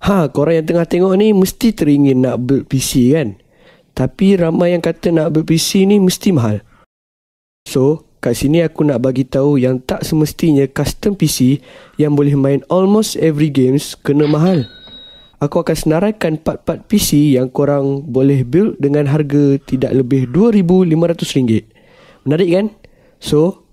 Korang yang tengah tengok ni mesti teringin nak build PC kan? Tapi ramai yang kata nak build PC ni mesti mahal. So, kat sini aku nak bagi tahu yang tak semestinya custom PC yang boleh main almost every games kena mahal. Aku akan senaraikan part-part PC yang korang boleh build dengan harga tidak lebih RM2,500. Menarik kan? So,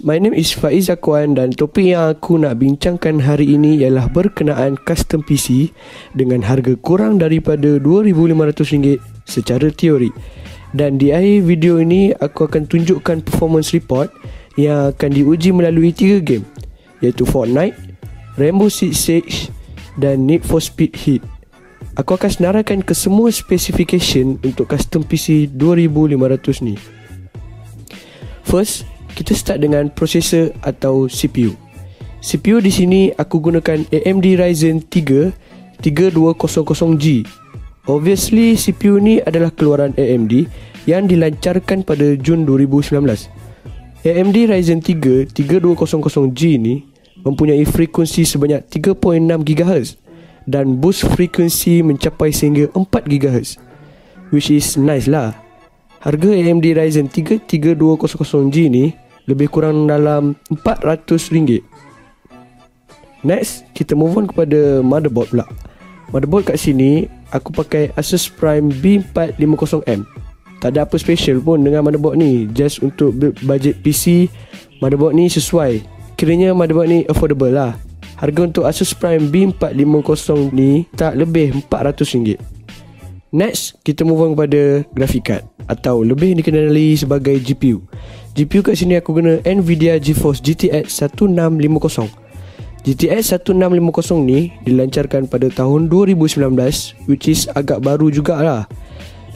my name is Faiz Akwan dan topik yang aku nak bincangkan hari ini ialah berkenaan custom PC dengan harga kurang daripada RM2,500 secara teori. Dan di akhir video ini aku akan tunjukkan performance report yang akan diuji melalui 3 game, iaitu Fortnite, Rainbow Six Siege dan Need for Speed Heat. Aku akan senaraikan ke semua specification untuk custom PC RM2,500 ni. First, kita start dengan processor atau CPU. CPU di sini aku gunakan AMD Ryzen 3 3200G. Obviously CPU ni adalah keluaran AMD yang dilancarkan pada Jun 2019. AMD Ryzen 3 3200G ni mempunyai frekuensi sebanyak 3.6 GHz dan boost frekuensi mencapai sehingga 4 GHz, which is nice lah. Harga AMD Ryzen 3 3200G ni lebih kurang dalam RM400. Next, kita move on kepada motherboard pula. Motherboard kat sini aku pakai Asus Prime B450M. Tak ada apa special pun dengan motherboard ni, just untuk build budget PC. Motherboard ni sesuai, kiranya motherboard ni affordable lah. Harga untuk Asus Prime B450 ni tak lebih RM400. Next, kita move on kepada graphic card atau lebih dikenali sebagai GPU. GPU kat sini aku guna Nvidia GeForce GTX 1650. GTX 1650 ni dilancarkan pada tahun 2019, which is agak baru jugalah.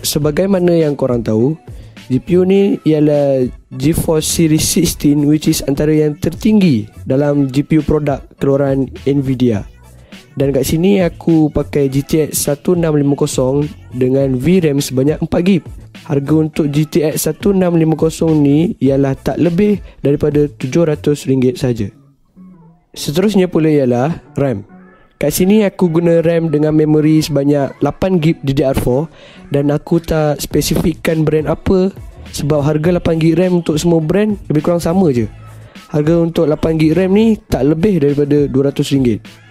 Sebagaimana yang korang tahu, GPU ni ialah GeForce Series 16, which is antara yang tertinggi dalam GPU produk keluaran Nvidia. Dan kat sini aku pakai GTX 1650 dengan VRAM sebanyak 4GB. Harga untuk GTX 1650 ni ialah tak lebih daripada RM700 saja. Seterusnya pula ialah RAM. Kat sini aku guna RAM dengan memori sebanyak 8GB DDR4 dan aku tak spesifikkan brand apa sebab harga 8GB RAM untuk semua brand lebih kurang sama je. Harga untuk 8GB RAM ni tak lebih daripada RM200.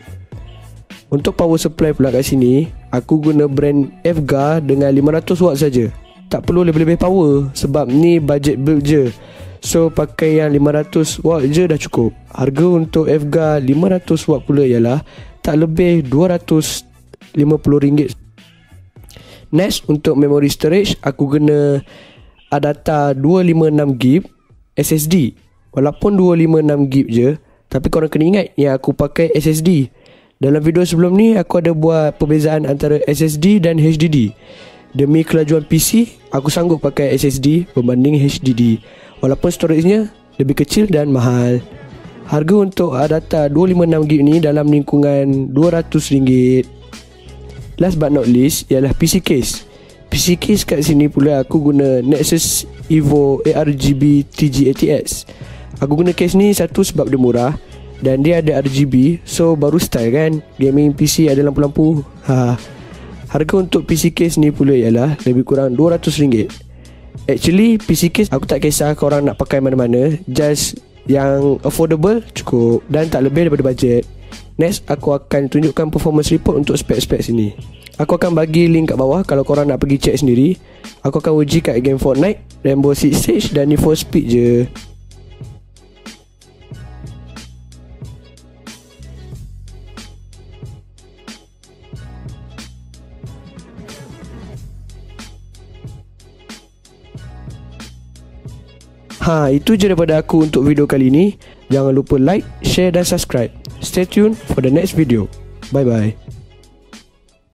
Untuk power supply pula kat sini, aku guna brand FGA dengan 500W saja. Tak perlu lebih-lebih power sebab ni budget build je. So pakai yang 500W je dah cukup. Harga untuk FGA 500W pula ialah tak lebih RM250. Next, untuk memory storage aku guna Adata 256GB SSD. Walaupun 256GB je, tapi korang kena ingat yang aku pakai SSD. Dalam video sebelum ni aku ada buat perbezaan antara SSD dan HDD. Demi kelajuan PC, aku sanggup pakai SSD berbanding HDD walaupun storage-nya lebih kecil dan mahal. Harga untuk Adata 256GB ni dalam lingkungan RM200. Last but not least ialah PC case. PC case kat sini pula aku guna Nexus Evo ARGB TG80S. Aku guna case ni satu sebab dia murah dan dia ada RGB, so baru style kan. Gaming PC ada lampu-lampu. Harga untuk PC case ni pula ialah lebih kurang RM200. Actually PC case aku tak kisah korang nak pakai mana-mana, just yang affordable cukup dan tak lebih daripada budget. Next, aku akan tunjukkan performance report untuk spek-spek sini. Aku akan bagi link kat bawah kalau korang nak pergi check sendiri. Aku akan uji kat game Fortnite, Rainbow Six Siege dan Need for Speed je. Itu je daripada aku untuk video kali ni. Jangan lupa like, share dan subscribe. Stay tuned for the next video. Bye bye.